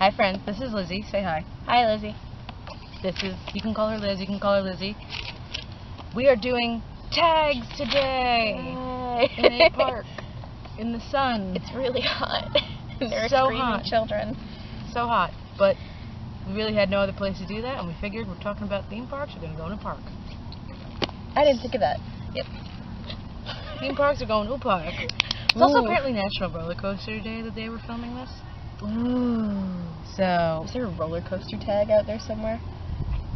Hi friends, this is Lizzie. Say hi. Hi, Lizzie. This is, you can call her Liz, you can call her Lizzie. We are doing tags today in a park in the sun. It's really hot. There are So screaming hot. children. So hot, but we really had no other place to do that, and we figured we're talking about theme parks, we're going to go in a park. I didn't think of that. Yep. Theme parks are going to a park. It's also apparently National Roller Coaster Day the day we're filming this. Ooh. So, Is there a roller coaster tag out there somewhere?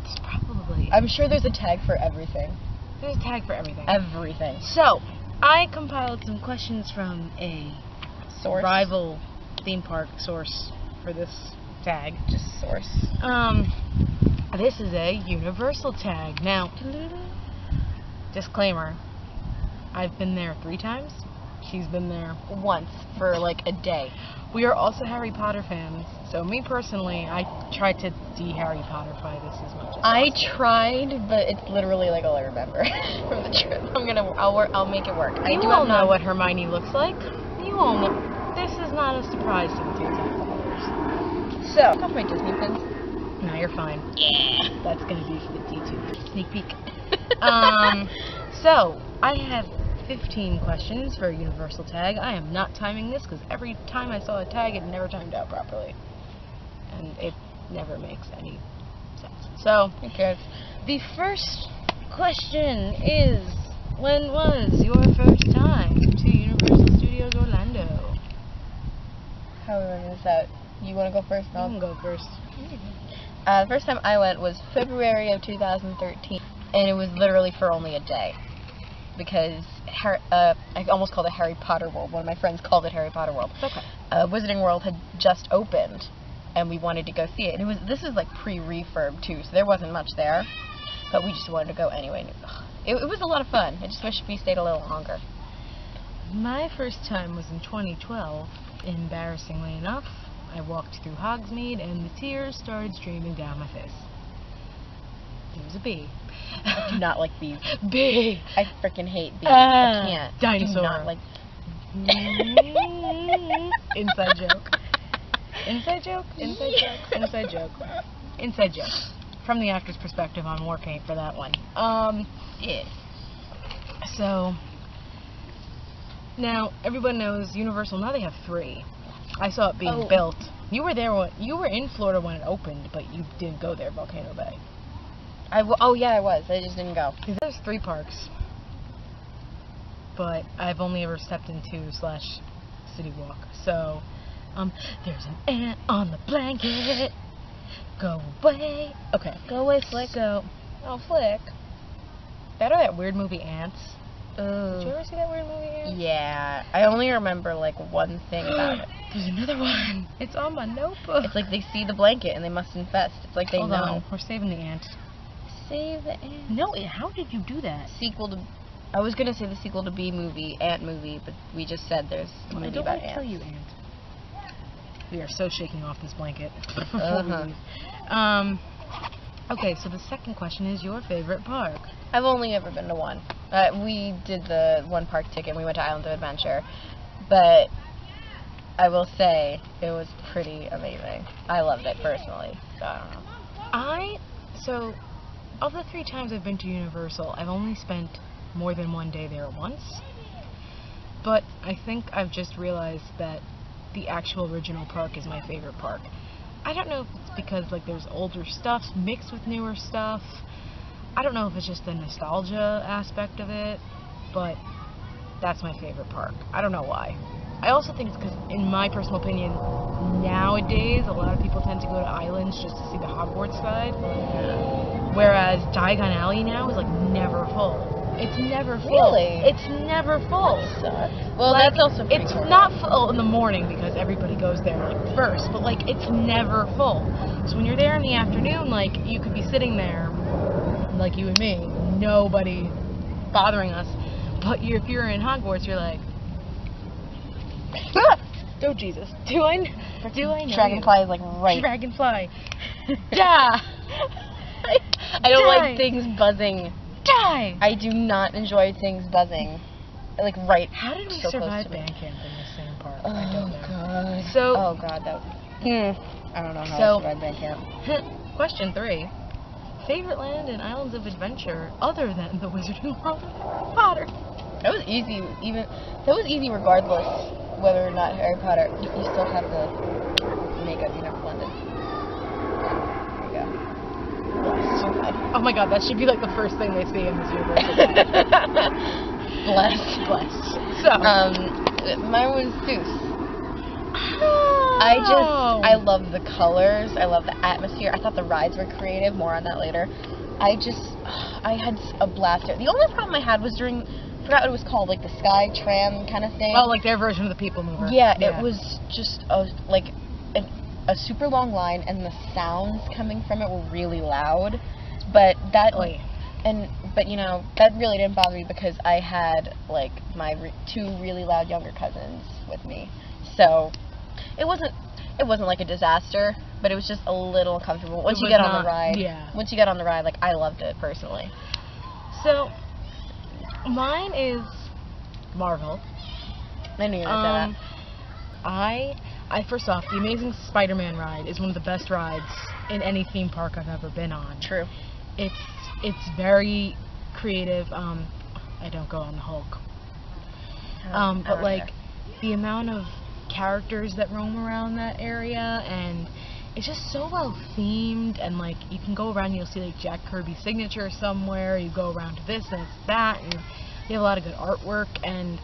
it's probably... I'm sure there's a tag for everything. There's a tag for everything. Everything. So, I compiled some questions from a Source. rival theme park source for this tag. Just source. This is a universal tag. Now, disclaimer, I've been there 3 times. She's been there Once for like a day. We are also Harry Potter fans, so me personally, I tried to de-Harry Potterify this as much as I possible. tried, but it's literally like all I remember from the trip. I'll make it work. You all know what Hermione looks like. You all know. This is not a surprise to the Tay Time followers. So, off my Disney pins. No, you're fine. Yeah. That's going to be for the D2 sneak peek. So, I have 15 questions for a universal tag. I am not timing this because every time I saw a tag, it never timed out properly. And it never makes any sense. So, Who cares? the first question is, when was your first time to Universal Studios Orlando? How are we working this out? You want to go first? You can go first. The first time I went was February of 2013, and it was literally for only a day. Because I almost called it Harry Potter World. One of my friends called it Harry Potter World. Okay. Wizarding World had just opened, and we wanted to go see it. And this is like pre-refurb too, so there wasn't much there, but we just wanted to go anyway. It was a lot of fun. I just wish we stayed a little longer. My first time was in 2012. Embarrassingly enough, I walked through Hogsmeade, and the tears started streaming down my face. It was a bee. I do not like bees. Bee. I freaking hate bees. I can't. Dinosaur. Do not like. Inside joke. Inside joke. Inside joke. Inside joke. Inside joke. From the actor's perspective on war paint for that one. Yeah. So now everyone knows Universal. Now they have 3. I saw it being built. You were there. You were in Florida when it opened, but you didn't go there, Volcano Bay. Oh yeah, I was. I just didn't go. There's 3 parks, but I've only ever stepped into / City Walk. So, there's an ant on the blanket. Go away. Okay. Go away, Flick. So, oh, Flick. That or that weird movie Ants. Did you ever see that weird movie Ants? Yeah. I only remember like one thing about it. There's another one. It's on my notebook. It's like they see the blanket and they must infest. It's like they Hold know. on. We're saving the ant. Save the ant. No, how did you do that? Sequel to. I was gonna say the sequel to Bee Movie, Ant Movie, but we just said there's a I movie don't about want to kill ants. you, ant. We are so shaking off this blanket. Okay, so the second question is your favorite park. I've only ever been to one. We did the one park ticket. We went to Islands of Adventure, but I will say it was pretty amazing. I loved it personally. So I don't know. So, of the 3 times I've been to Universal, I've only spent more than 1 day there once. But I think I've just realized that the actual original park is my favorite park. I don't know if it's because like there's older stuff mixed with newer stuff. I don't know if it's just the nostalgia aspect of it, but that's my favorite park. I don't know why. I also think it's because, in my personal opinion, nowadays a lot of people tend to go to islands just to see the Hogwarts side, whereas Diagon Alley now is like never full. It's never full. Really? It's never full. That sucks. Well, Like, that's also pretty it's cool. not full in the morning because everybody goes there like first, but like it's never full. So when you're there in the afternoon, like you could be sitting there, like you and me, nobody bothering us. But if you're in Hogwarts, you're like, oh Jesus, do I know? Dragonfly is like right. Dragonfly, die! I don't Die. like things buzzing. Die! I do not enjoy things buzzing. Like right. How did we so close survive to me. band camp in the same park? Oh I don't know. god. So, Oh god, that. I don't know how So- I survived band camp. Question 3. Favorite land and islands of adventure other than the Wizarding World of Harry Potter? That was easy. That was easy regardless whether or not Harry Potter. You still have the makeup you never blended. There you go. So good. Oh my god, that should be like the first thing they see in this universe. Bless. So, mine was Zeus. oh. I love the colors. I love the atmosphere. I thought the rides were creative. More on that later. I had a blast. The only problem I had was during, I forgot what it was called, like the Sky Tram kind of thing. Oh, like their version of the People Mover. Yeah, it was just a super long line, and the sounds coming from it were really loud. But that, but you know, that really didn't bother me because I had like my 2 really loud younger cousins with me, so it wasn't like a disaster, but it was just a little uncomfortable once you get on the ride. Yeah. Once you get on the ride, like I loved it personally. So, mine is Marvel. I knew you were gonna say that. I first off, the Amazing Spider-Man ride is one of the best rides in any theme park I've ever been on. True. It's very creative. I don't go on the Hulk. But like the amount of characters that roam around that area, and it's just so well themed, and like you can go around and you'll see like Jack Kirby's signature somewhere, you go around to this and it's that, and they have a lot of good artwork, and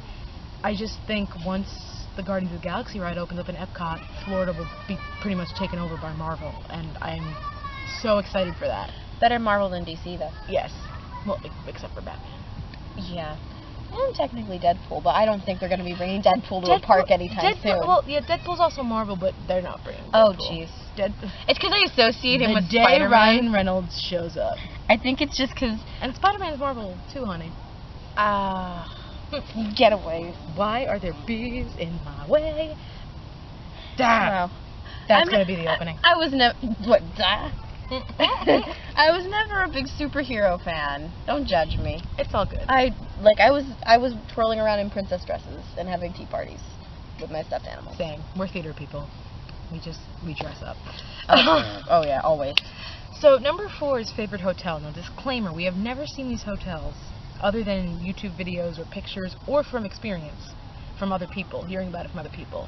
I just think once the Guardians of the Galaxy ride opens up in Epcot, Florida will be pretty much taken over by Marvel, and I'm so excited for that. Better Marvel than DC though. Yes. Well, except for Batman. Yeah. And technically Deadpool, but I don't think they're going to be bringing Deadpool to a park anytime soon. Well, yeah, Deadpool's also Marvel, but they're not bringing Oh, Deadpool. jeez. Deadpool. It's because I associate him with The day Spider-Man. Ryan Reynolds shows up. I think it's just because... And Spider-Man's Marvel too, honey. Get away. Why are there bees in my way? Da! Wow. That's going to be the opening. I was never... What, da? I was never a big superhero fan. Don't judge me. It's all good. I was twirling around in princess dresses and having tea parties with my stuffed animals. Same. We're theater people. We dress up. Oh yeah, always. So number 4 is favorite hotel. Now disclaimer, we have never seen these hotels other than YouTube videos or pictures or from experience from other people, hearing about it from other people.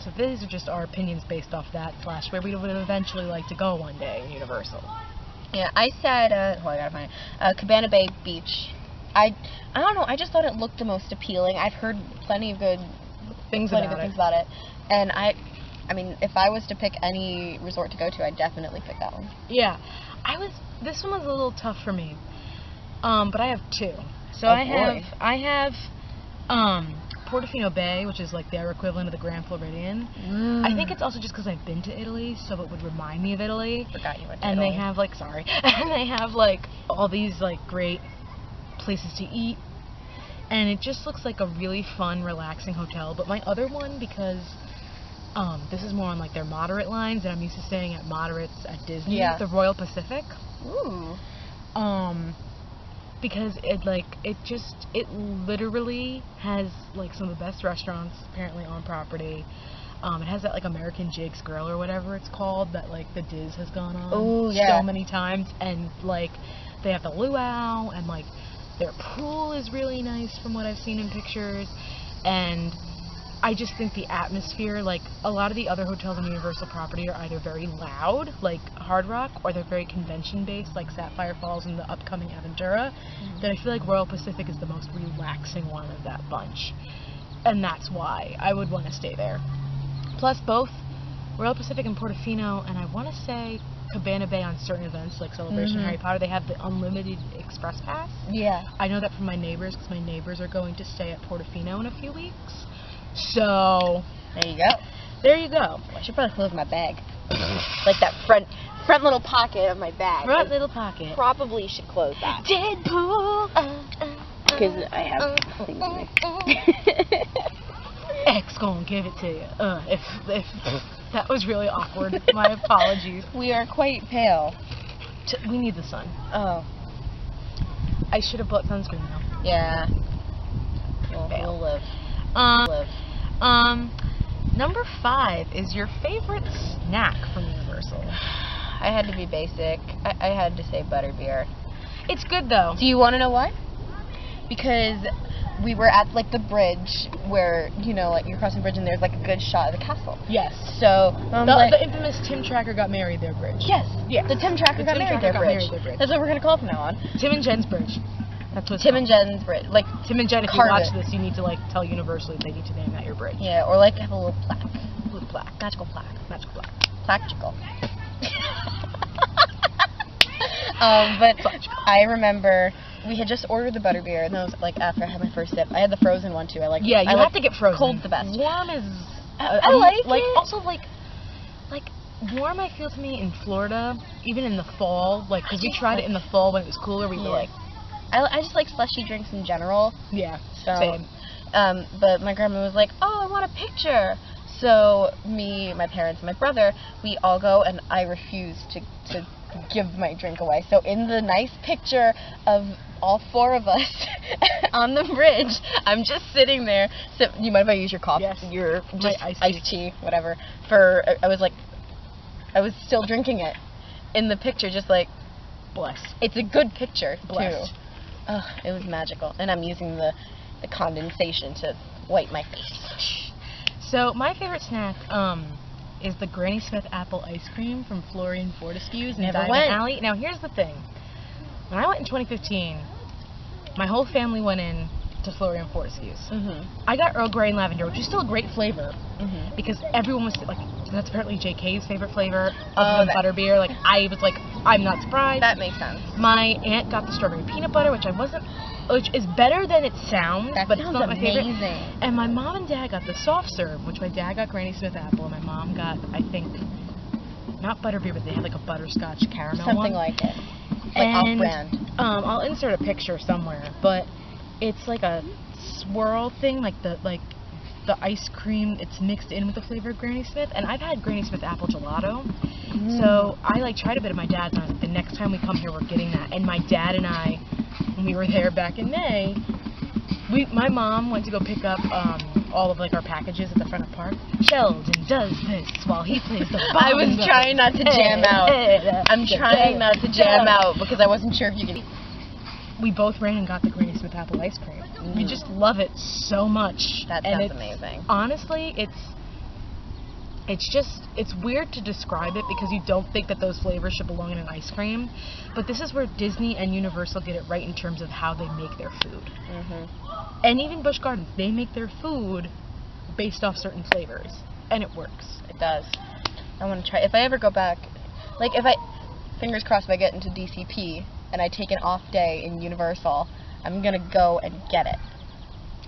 So these are just our opinions based off that / where we would eventually like to go one day in Universal. Yeah, I said, I gotta find it. Cabana Bay Beach. I don't know, I just thought it looked the most appealing. I've heard plenty of good things about it. And I mean, if I was to pick any resort to go to, I'd definitely pick that one. Yeah. This one was a little tough for me. But I have 2. So Oh, I have Portofino Bay, which is like their equivalent of the Grand Floridian. I think it's also just because I've been to Italy, so it would remind me of Italy. Forgot you went to And Italy. they have like, and they have like all these like great places to eat. And it just looks like a really fun, relaxing hotel. But my other one, because this is more on like their moderate lines, and I'm used to staying at moderates at Disney, the Royal Pacific. Ooh. Because it literally has like some of the best restaurants apparently on property. It has that like American Jake's Grill or whatever it's called that like the Diz has gone on so many times, and like they have the luau, and like their pool is really nice from what I've seen in pictures, and I just think the atmosphere, like a lot of the other hotels on Universal property are either very loud, like Hard Rock, or they're very convention-based, like Sapphire Falls and the upcoming Aventura. That I feel like Royal Pacific is the most relaxing one of that bunch. And that's why I would want to stay there. Plus, both Royal Pacific and Portofino, and I want to say Cabana Bay on certain events, like Celebration Harry Potter, they have the unlimited express pass. Yeah. I know that from my neighbors, because my neighbors are going to stay at Portofino in a few weeks. So, there you go. There you go. I should probably close my bag. Like that front little pocket of my bag. Front little pocket. Probably should close that. Deadpool. Because I have things in there. X gonna give it to you. If that was really awkward, my apologies. We are quite pale. We need the sun. Oh. I should have bought sunscreen though. Yeah. We'll live. Number 5 is your favorite snack from Universal. I had to be basic. I had to say butterbeer. It's good though. Do you want to know why? Because we were at like the bridge where, you know, like you're crossing the bridge and there's like a good shot of the castle. Yes. So the infamous Tim Tracker got married there bridge. Yes. Yeah. The Tim Tracker got married there bridge. That's what we're gonna call it from now on. Tim and Jen's bridge. That's what. Tim and Jen's bridge. Like Tim and Jen. If you watch this, you need to like tell Universal that they need to name that your bridge. Yeah, or like have a little plaque. A little plaque. Magical plaque. Magical plaque. Plagical. But I remember we had just ordered the butterbeer, and that was like after I had my first sip. I had the frozen one too. You have to get frozen. Cold's the best. Warm is. I like it. Also like warm. I feel to me in Florida, even in the fall, like because we tried it in the fall when it was cooler. We were like. I just like slushy drinks in general. Yeah. So, same. But my grandma was like, "Oh, I want a picture." So me, my parents, and my brother, we all go, and I refuse to give my drink away. So in the nice picture of all 4 of us on the bridge, I'm just sitting there. So you mind if I use your coffee? Yes. Your just iced tea, whatever. I was still drinking it in the picture, just like bless. It's a good picture Bless. too. Oh, it was magical, and I'm using the condensation to wipe my face. So my favorite snack is the Granny Smith apple ice cream from Florian Fortescue's in Diamond Alley. Now here's the thing. When I went in 2015, my whole family went in to Florian Fortescue's. I got Earl Grey and lavender, which is still a great flavor, because everyone was like, that's apparently JK's favorite flavor of the butterbeer. Like I was like, I'm not surprised. That makes sense. My aunt got the strawberry peanut butter, which is better than it sounds, but it's not my favorite. And my mom and dad got the soft serve, which my dad got Granny Smith apple, and my mom got, I think, not butterbeer, but they had like a butterscotch caramel Something one. like it. Like off-brand. I'll insert a picture somewhere, but it's like a swirl thing, like the ice cream. It's mixed in with the flavor of Granny Smith, and I've had Granny Smith apple gelato. So I like tried a bit of my dad's, and I was like, the next time we come here, we're getting that. And my dad and I, when we were there back in May, my mom went to go pick up all of like our packages at the front of the park. Sheldon does this while he plays the bomb. I was trying not to jam out. I'm trying not to jam out because I wasn't sure if you could. We both ran and got the Granny Smith apple ice cream. We just love it so much. That sounds amazing. Honestly, it's weird to describe it because you don't think that those flavors should belong in an ice cream, but this is where Disney and Universal get it right in terms of how they make their food. And even Busch Gardens, they make their food based off certain flavors, and it works. It does. I want to try. If I ever go back, like fingers crossed, if I get into DCP and I take an off day in Universal, I'm gonna go and get it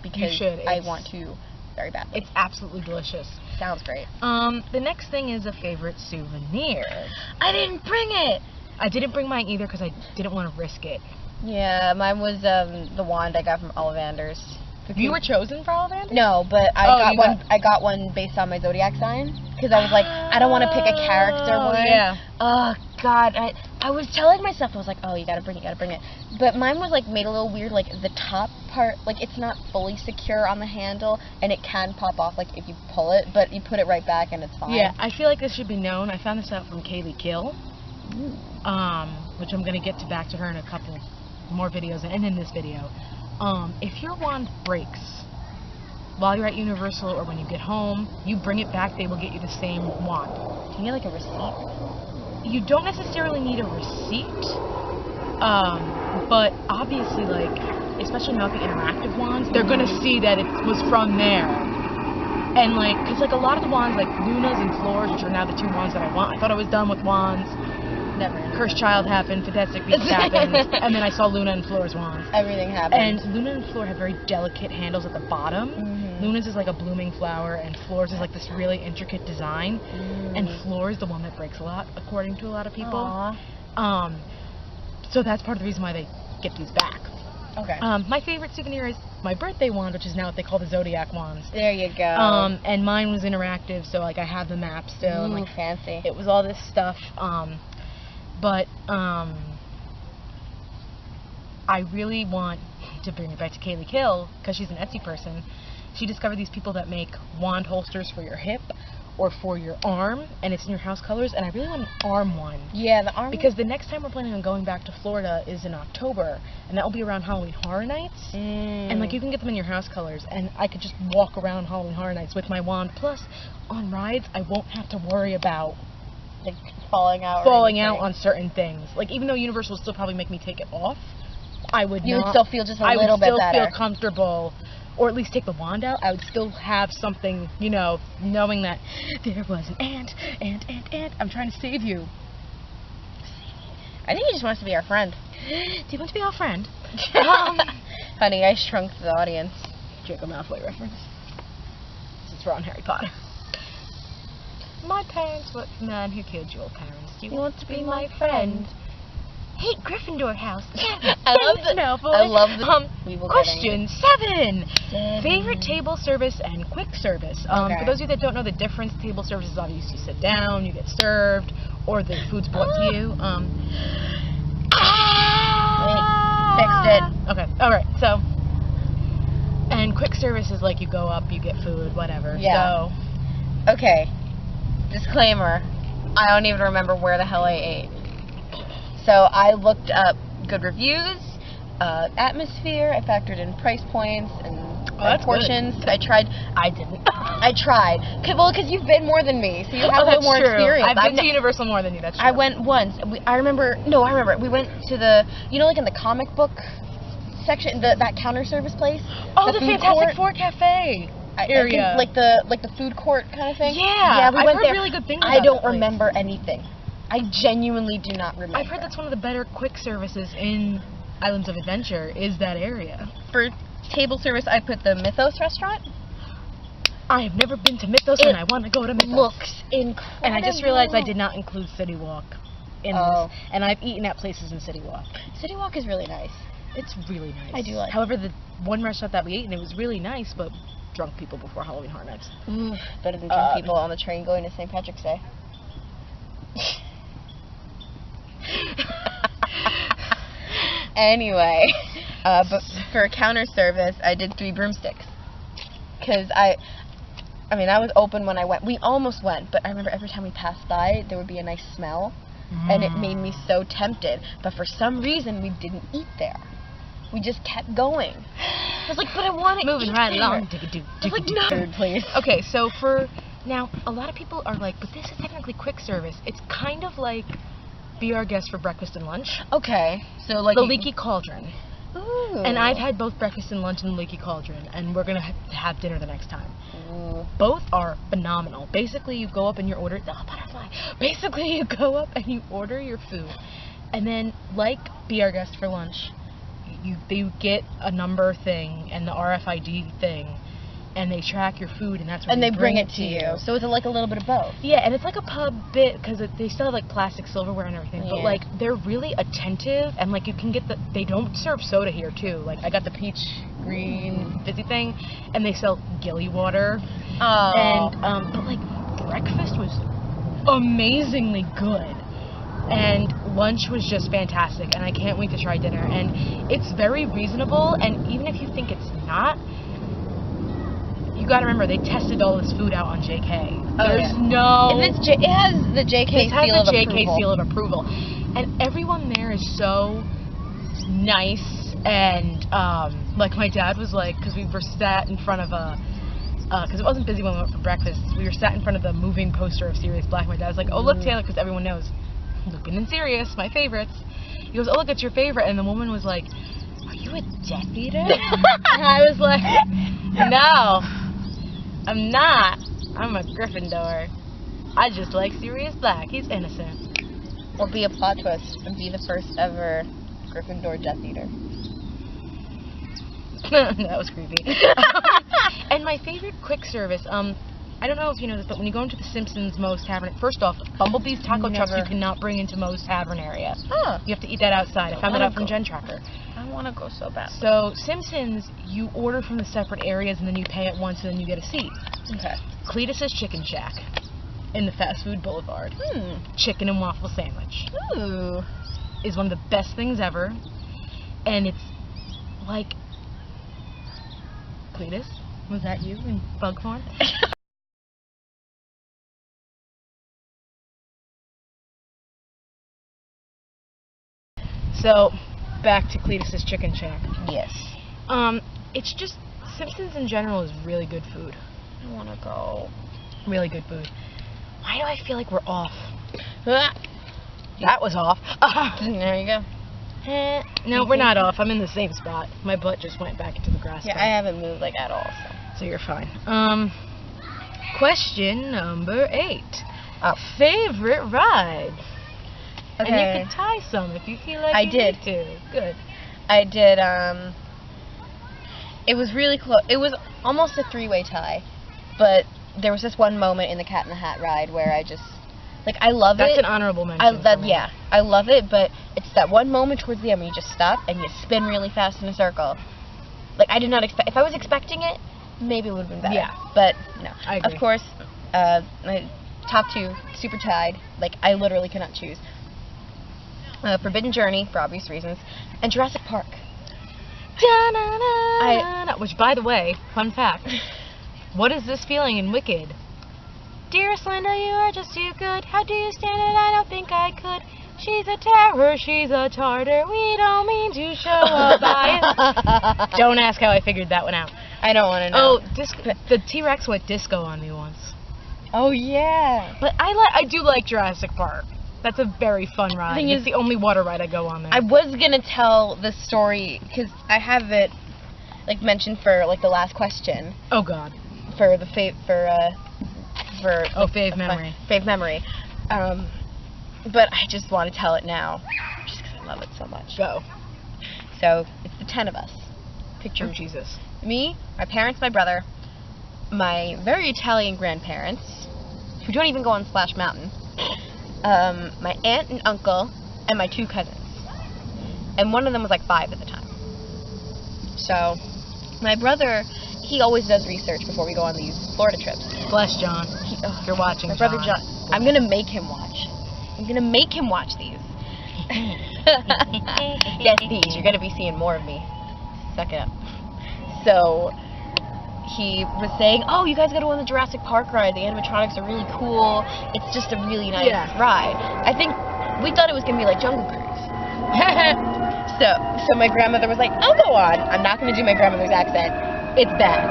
because you should. I want to very badly. It's absolutely delicious. Sounds great. The next thing is a favorite souvenir. I didn't bring it. I didn't bring mine either because I didn't want to risk it. Yeah, mine was the wand I got from Ollivander's. You were chosen for Ollivander? No, but I got one based on my zodiac sign because I was like, I don't want to pick a character one. Yeah. Oh God, I was telling myself, I was like, oh, you gotta bring it. But mine was like made a little weird, like the top part, like it's not fully secure on the handle, and it can pop off like if you pull it, but you put it right back and it's fine. Yeah, I feel like this should be known. I found this out from Kaylee Kill, which I'm gonna get back to her in a couple more videos and in this video. If your wand breaks while you're at Universal or when you get home, you bring it back, they will get you the same wand. Do you need like a receipt? You don't necessarily need a receipt, but obviously, like, especially not the interactive ones, they're gonna see that it was from there. And like, cause like a lot of the wands, like Luna's and Flora's, which are now the 2 wands that I want. I thought I was done with wands. Never. Cursed Child happened, Fantastic Beasts happened, and then I saw Luna and Flora's wands. Everything happened. And Luna and Flora have very delicate handles at the bottom. Luna's is like a blooming flower, and Flora's is like this really intricate design. And Flora's the one that breaks a lot, according to a lot of people. Aww. So that's part of the reason why they get these back. Okay. My favorite souvenir is my birthday wand, which is now what they call the Zodiac wands. There you go. And mine was interactive, so like I have the map still. And, like, fancy. It was all this stuff. But I really want to bring it back to Kaylee Kill because she's an Etsy person. she discovered these people that make wand holsters for your hip or for your arm, and it's in your house colors, and I really want an arm one. Yeah, the arm. Because the next time we're planning on going back to Florida is in October, and that will be around Halloween Horror Nights. And like you can get them in your house colors, and I could just walk around Halloween Horror Nights with my wand. Plus, on rides, I won't have to worry about like falling out on certain things. Like even though Universal would still probably make me take it off, I would. You would still feel just a little bit better. I would still feel comfortable. Or at least take the wand out, I would still have something, you know, knowing that there was an ant, I'm trying to save you. I think he just wants to be our friend. Do you want to be our friend? Honey, I Shrunk the Audience. Draco Malfoy reference. Since we're on Harry Potter. My parents were man who killed your parents. Do you want to be my friend? Hate Gryffindor house. I love the question 7. Favorite table service and quick service. For those of you that don't know the difference, table service is obviously you sit down, you get served, or the food's brought to you. Fixed it. Okay. All right. So, and quick service is like you go up, you get food, whatever. Yeah. So. Okay. Disclaimer. I don't even remember where the hell I ate. So I looked up good reviews, atmosphere. I factored in price points and portions. Good. I tried. I didn't. I tried. Well, because you've been more than me, so you have a little more experience. I've been to Universal more than you. That's true. I went once. I remember. We went to the, you know, like in the comic book section, that counter service place. Oh, the Fantastic Four Cafe area. I think like the food court kind of thing. Yeah, we went heard there. Really good things. I don't remember anything. I genuinely do not remember. I've heard that's one of the better quick services in Islands of Adventure, is that area. For table service, I put the Mythos restaurant. I have never been to Mythos, and I want to go to Mythos. Looks incredible. And I just realized I did not include City Walk in this. And I've eaten at places in City Walk. City Walk is really nice. It's really nice. I do like it. However, the one restaurant that we ate in, it was really nice, but drunk people before Halloween Horror Nights. Better than drunk people on the train going to St. Patrick's Day. Anyway, but for counter service, I did 3 broomsticks. Because I mean, I was open when I went. We almost went, but I remember every time we passed by, there would be a nice smell. And it made me so tempted. But for some reason, we didn't eat there. We just kept going. I was like, but I want to moving eat right there. along. I was like, no. Food, please. Okay, so for now, a lot of people are like, but this is technically quick service. It's kind of like be our guest for breakfast and lunch. Okay, so like the Leaky Cauldron. Ooh. And I've had both breakfast and lunch in the Leaky Cauldron, and we're gonna have dinner the next time. Ooh. Both are phenomenal. Basically, you go up and you order. Oh, butterfly. Basically, you go up and you order your food, and then like be our guest for lunch, you get a number thing and the RFID thing, and they track your food, and that's when they bring it to you. So it's like a little bit of both. Yeah, and it's like a pub bit because they still have like plastic silverware and everything. Yeah. But like they're really attentive, and like you can get they don't serve soda here too. Like I got the peach green fizzy thing, and they sell gilly water. Oh. And but like breakfast was amazingly good. And lunch was just fantastic, and I can't wait to try dinner. And it's very reasonable, and even if you think it's not, you gotta remember, they tested all this food out on JK. There's no... And it has the JK seal of approval. And everyone there is so nice, and like my dad was like, because we were sat in front of a... because it wasn't busy when we went for breakfast, we were sat in front of the moving poster of Sirius Black. My dad was like, oh look Taylor, because everyone knows Lupin and Sirius, my favorites. He goes, oh look, it's your favorite. And the woman was like, are you a Death Eater? And I was like, no, I'm not. I'm a Gryffindor. I just like Sirius Black. He's innocent. Or be a plot twist and be the first ever Gryffindor Death Eater. That was creepy. And my favorite quick service, I don't know if you know this, but when you go into the Simpsons Moe's Tavern, first off, Bumblebee's taco trucks you cannot bring into Moe's Tavern area. Huh. You have to eat that outside. I found that out from Gen Tracker. I want to go so bad. So, Simpsons, you order from the separate areas, and then you pay at once, and then you get a seat. Okay. Cletus's Chicken Shack in the Fast Food Boulevard. Chicken and waffle sandwich. Ooh. Is one of the best things ever. And it's like... Cletus? Was that you in bug form? So, back to Cletus's Chicken Shack. Yes. It's just, Simpsons in general is really good food. I want to go. Really good food. Why do I feel like we're off? Ah. That was off. There you go. No, we're not off. I'm in the same spot. My butt just went back into the grass. Yeah, I haven't moved like at all. So you're fine. Question number 8. Oh. Favorite ride? Okay. And you could tie some if you feel like you did. need to. Good. I did. It was really close. It was almost a 3-way tie, but there was this one moment in the Cat in the Hat ride where I just, like, I love it. That's an honorable mention. Yeah, I love it, but it's that one moment towards the end where you just stop and you spin really fast in a circle. Like, I did not expect. If I was expecting it, maybe it would have been better. Yeah. But no. I agree. Of course, my top 2 super tied. Like, I literally cannot choose. Forbidden Journey, for obvious reasons, and Jurassic Park. Which, by the way, fun fact, what is this feeling in Wicked? Dearest Linda, you are just too good. How do you stand it? I don't think I could. She's a terror, she's a tartar. We don't mean to show a bias. Don't ask how I figured that one out. I don't want to know. Oh, the T-Rex went disco on me once. Oh, yeah. But I do like Jurassic Park. That's a very fun ride. It's the only water ride I go on there. I was gonna tell the story because I have it like mentioned for like the last question. Oh God. For the fave memory. Fave memory. But I just want to tell it now, just because I love it so much. Go. So it's the 10 of us. Picture Jesus. Me, my parents, my brother, my very Italian grandparents, who don't even go on Splash Mountain. My aunt and uncle, and my 2 cousins. And one of them was like 5 at the time. So, my brother, he always does research before we go on these Florida trips. Bless John. If you're watching, my brother John. I'm going to make him watch. I'm going to make him watch these. Yes, these. You're going to be seeing more of me. Suck it up. So, he was saying, oh, you guys got to go on the Jurassic Park ride. The animatronics are really cool. It's just a really nice ride. I think we thought it was going to be like Jungle Cruise. So my grandmother was like, I'll go on. I'm not going to do my grandmother's accent. It's bad.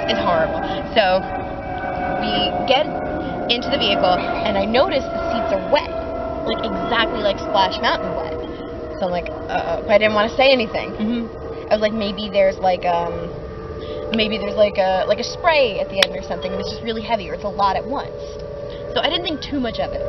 It's horrible. So we get into the vehicle, and I noticed the seats are wet. Like exactly like Splash Mountain wet. So I'm like, but I didn't want to say anything. I was like, maybe there's like a spray at the end or something, and it's just really heavy, or it's a lot at once. So I didn't think too much of it.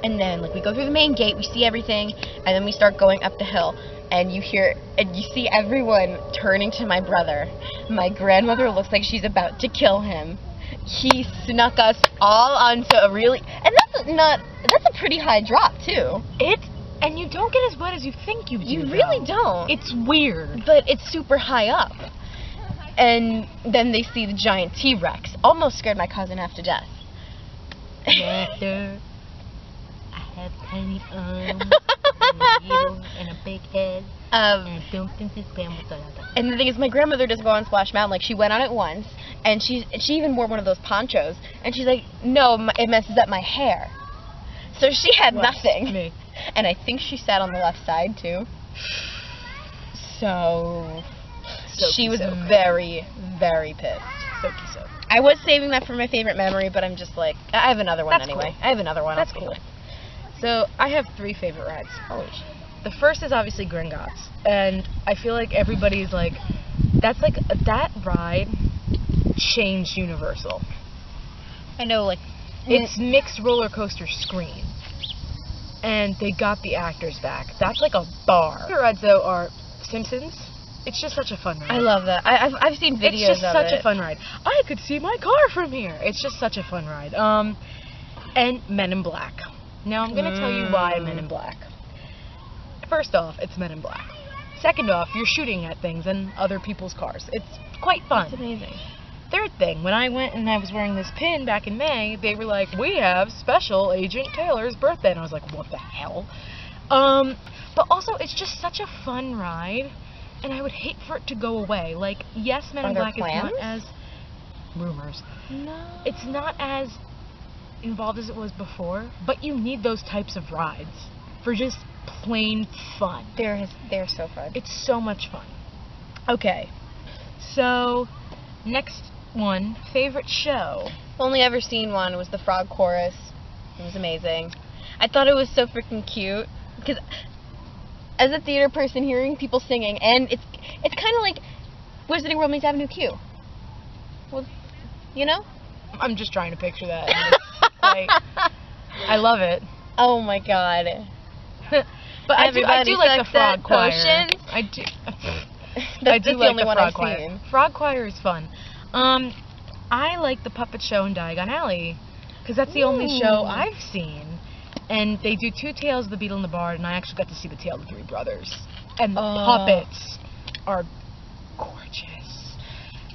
And then, like, we go through the main gate, we see everything, and then we start going up the hill, and you see everyone turning to my brother. My grandmother looks like she's about to kill him. He snuck us all onto a really, and that's a pretty high drop too. And you don't get as wet as you think you do. You really don't. It's weird. But it's super high up. And then they see the giant T-Rex. Almost scared my cousin half to death. After I have tiny arms, and a needle, and a big head, and and the thing is, my grandmother doesn't go on Splash Mountain. Like, she went on it once, and she even wore one of those ponchos, and she's like, no, it messes up my hair. So she had nothing. Me. And I think she sat on the left side, too. So she was very, very pissed. Soaky. I was saving that for my favorite memory, but I'm just like, I have another one anyway. Cool. I have another one. That's cool. So I have 3 favorite rides. Holy shit. The first is obviously Gringotts, and I feel like everybody's like, that ride changed Universal. I know, like, it's mixed roller coaster screen, and they got the actors back. That's like a bar. Favorite rides though are Simpsons. It's just such a fun ride. I love that. I've seen videos of it. It's just such a fun ride. I could see my car from here. It's just such a fun ride. And Men in Black. Now I'm gonna tell you why Men in Black. First off, it's Men in Black. Second off, you're shooting at things and other people's cars. It's quite fun. It's amazing. Third thing, when I went and I was wearing this pin back in May, they were like, we have Special Agent Taylor's birthday. And I was like, what the hell? But also, it's just such a fun ride. and I would hate for it to go away. Like, yes, Men in Black is not as... Rumors. No. It's not as involved as it was before, but you need those types of rides for just plain fun. They're so fun. It's so much fun. Okay, so next one, favorite show. Only ever seen one was the Frog Chorus. It was amazing. I thought it was so freaking cute because as a theater person, hearing people singing, and it's kind of like Wizarding World meets Avenue Q. Well, you know? I'm just trying to picture that. And it's like, I love it. Oh my god. But I do like the Frog Choir. Potions. I do. That's the like only one Frog I've Choir. seen. Frog Choir is fun. I like the Puppet Show in Diagon Alley because that's the only show I've seen. And they do 2 tales of the Beetle and the Bard, and I actually got to see the Tale of the Three Brothers. And the puppets are gorgeous.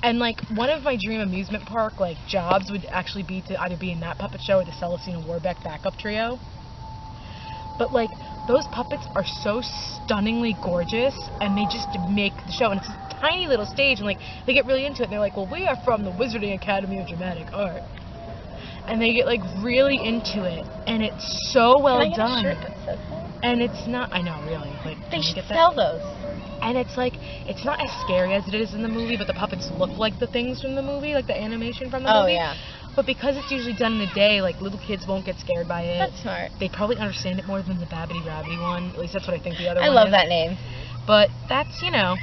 And, like, one of my dream amusement park, like, jobs would actually be to either be in that puppet show or the Celestina Warbeck backup trio. But, like, those puppets are so stunningly gorgeous, and they just make the show. And it's a tiny little stage, and, like, they get really into it. And they're like, well, we are from the Wizarding Academy of Dramatic Art. And they get, like, really into it. And it's so well done. Can I get a shirt that says that? And it's not, I know, really. Like, they should sell those. And it's like, it's not as scary as it is in the movie, but the puppets look like the things from the movie, like the animation from the movie. Oh, yeah. But because it's usually done in a day, like, little kids won't get scared by it. That's smart. They probably understand it more than the Babbity Rabbity one. At least that's what I think the other one is. I love that name. But that's, you know,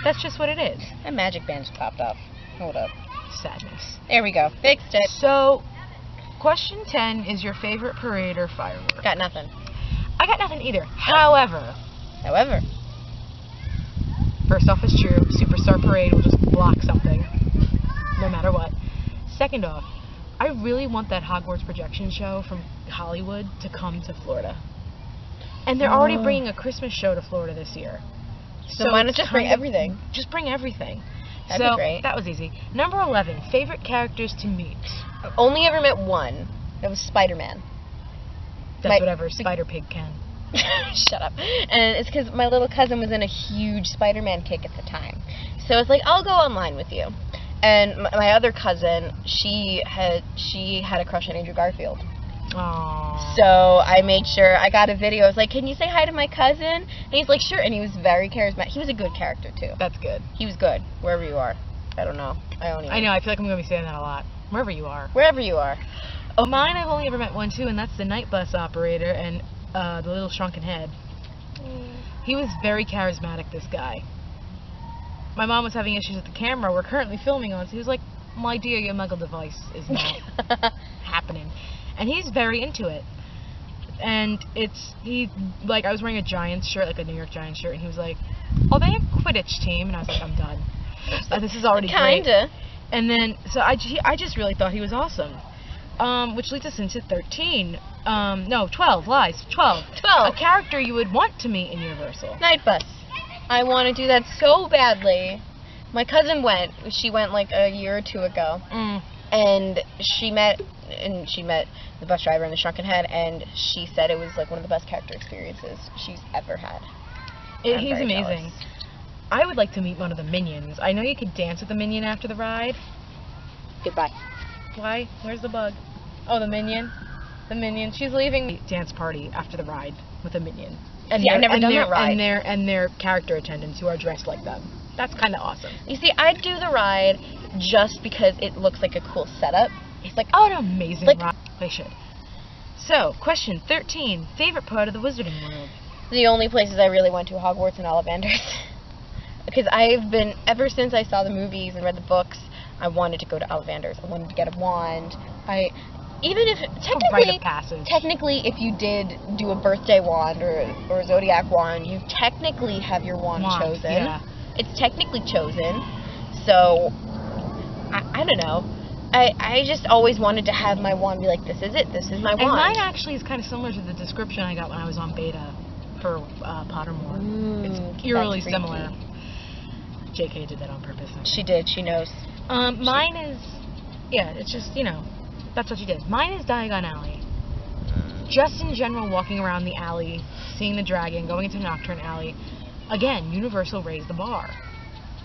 that's just what it is. That magic band just popped up. Hold up. Sadness. There we go. Fixed it. So, question 10 is your favorite parade or firework? Got nothing. I got nothing either. However, first off, it's true. Superstar Parade will just block something, no matter what. Second off, I really want that Hogwarts projection show from Hollywood to come to Florida. And they're already bringing a Christmas show to Florida this year. So why not just bring everything? Just bring everything. That'd be great. That was easy. Number 11, favorite characters to meet. I've only ever met one. That was Spider-Man. That's whatever Spider-Pig can. Shut up. And it's because my little cousin was in a huge Spider-Man kick at the time. So it's like, I'll go online with you. And my other cousin, she had a crush on Andrew Garfield. Aww. So I made sure, I got a video. I was like, can you say hi to my cousin? And he's like, sure. And he was very charismatic. He was a good character, too. That's good. He was good, wherever you are. I don't know. I know. I feel like I'm going to be saying that a lot. Wherever you are. Wherever you are. Oh, mine, I've only ever met one, too, and that's the night bus operator and the little shrunken head. He was very charismatic, this guy. My mom was having issues with the camera we're currently filming on, so he was like, my dear, your muggle device is not happening. And he's very into it. And I was wearing a Giants shirt, like a New York Giants shirt, and he was like, oh, they have a Quidditch team. And I was like, I'm done. This is already great. Kinda. And then, so I just really thought he was awesome. Which leads us into 13. No, 12, lies. 12. A character you would want to meet in Universal. Night Bus. I want to do that so badly. My cousin went. She went like a year or two ago. And she met the bus driver and the shrunken head, and she said it was like one of the best character experiences she's ever had. He's amazing. Jealous. I would like to meet one of the minions. I know you could dance with the minion after the ride. Goodbye. Why? Where's the bug? Oh, the minion. The minion. She's leaving the dance party after the ride with a minion. And I've never done that ride. And their character attendants who are dressed like them. That's kind of awesome. You see, I'd do the ride just because it looks like a cool setup. It's like, oh, an amazing ride. They should. So, question 13. Favorite part of the Wizarding World? The only places I really went to, Hogwarts and Ollivanders. Because I've been, ever since I saw the movies and read the books, I wanted to go to Ollivanders. I wanted to get a wand. Even if, technically, if you did do a birthday wand or a zodiac wand, you technically have your wand chosen. Yeah. It's technically chosen. So, I don't know. I just always wanted to have my wand be like, this is it, this is my wand. And mine actually is kind of similar to the description I got when I was on beta for Pottermore. It's eerily similar. JK did that on purpose. She did, she knows. Mine is, it's just, that's what she did. Mine is Diagon Alley. Just in general, walking around the alley, seeing the dragon, going into Nocturne Alley. Again, Universal raised the bar.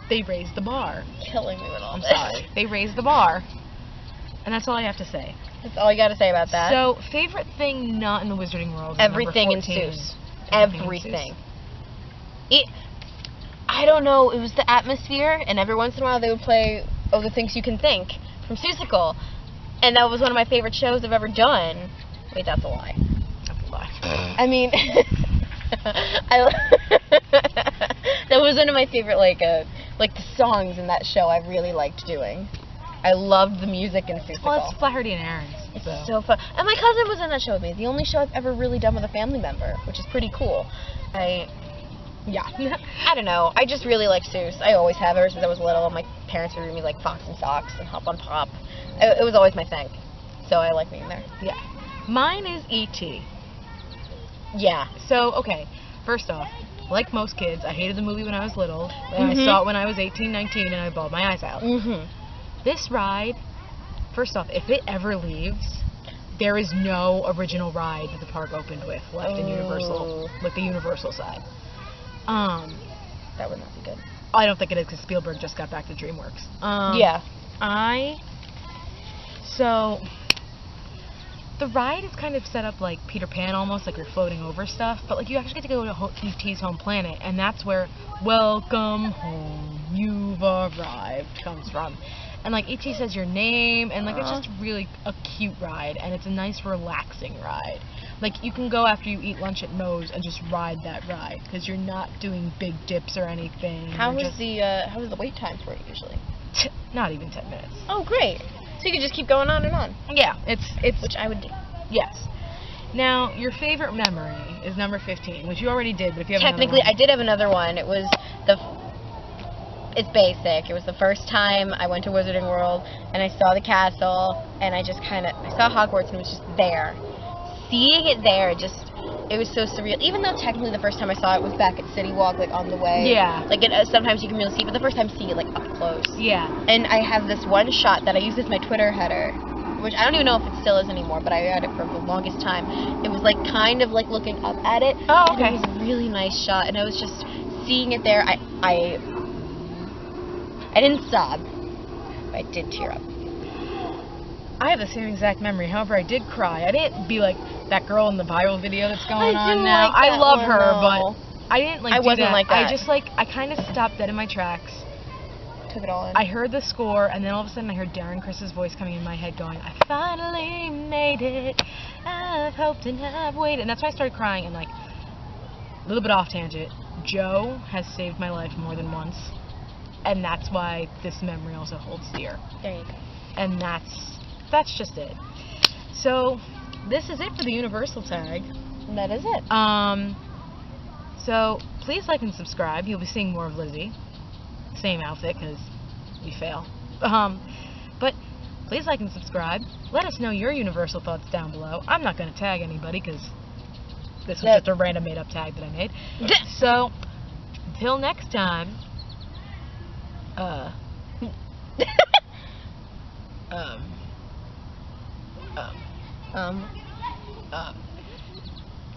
They raised the bar. Killing me with all I'm this. sorry. They raised the bar. And that's all I have to say. That's all you got to say about that. So, favorite thing not in the Wizarding World is Everything in number 14. Seuss. Everything. I don't know, it was the atmosphere, and every once in a while they would play Oh the Things You Can Think from Seussical, and that was one of my favorite shows I've ever done. Wait, that's a lie. That's a lie. I mean, that was one of my favorite, like the songs in that show I really liked doing. I loved the music in Seussical. Well, it's Flaherty and Aaron's. It's so fun. And my cousin was in that show with me. The only show I've ever really done with a family member, which is pretty cool. I don't know. I just really like Seuss. I always have ever since I was little. My parents would read me like Fox and Socks and Hop on Pop. It was always my thing. So I like being there. Yeah. Mine is E.T. Yeah. So, okay. First off, like most kids, I hated the movie when I was little. And I saw it when I was 18, 19, and I bawled my eyes out. This ride, first off, if it ever leaves, there is no original ride that the park opened with left in Universal, like the Universal side. That would not be good. I don't think it is because Spielberg just got back to DreamWorks. Yeah. So, the ride is kind of set up like Peter Pan almost, like you're floating over stuff, but like you actually get to go to E.T.'s home planet, and that's where Welcome Home, You've Arrived comes from. And like E.T. says your name, and like it's just really a cute ride, and it's a nice relaxing ride. Like you can go after you eat lunch at Moe's and just ride that ride because you're not doing big dips or anything. How was the wait time for it usually? Not even 10 minutes. Oh, great. So you could just keep going on and on. Yeah, it's which I would do. Yes. Now, your favorite memory is number 15, which you already did, but if you have Technically, another one. I did have another one. It was it's basic. It was the first time I went to Wizarding World, and I saw the castle, and I saw Hogwarts, and it was just there. Seeing it there, it was so surreal. Even though technically the first time I saw it was back at City Walk, like on the way. Yeah. Like sometimes you can really see, but the first time seeing it like up close. Yeah. And I have this one shot that I use as my Twitter header, which I don't even know if it still is anymore, but I had it for the longest time. It was like kind of like looking up at it. Oh, okay. And it was a really nice shot, and I was just seeing it there. I didn't sob, but I did tear up. I have the same exact memory. However, I did cry. I didn't be like that girl in the viral video that's going on now. Like I love her, no. but I didn't like. I wasn't like that. I just I kind of stopped dead in my tracks. Took it all in. I heard the score, and then all of a sudden I heard Darren Chris's voice coming in my head going, I finally made it. I've hoped and I've waited. And that's why I started crying. And like, a little bit off tangent, Joe has saved my life more than once. And that's why this memory also holds dear. There you go. And that's just it. So, this is it for the Universal tag. That is it. So, please like and subscribe. You'll be seeing more of Lizzie. Same outfit, because we fail. But, please like and subscribe. Let us know your Universal thoughts down below. I'm not going to tag anybody, because this was just a random made-up tag that I made. So, until next time...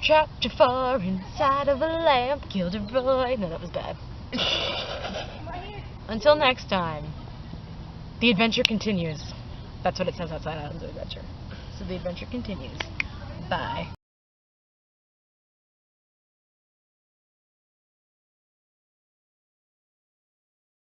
Trapped too far inside of a lamp, killed a boy. No, that was bad. Until next time, the adventure continues. That's what it says outside Islands of Adventure. So the adventure continues. Bye.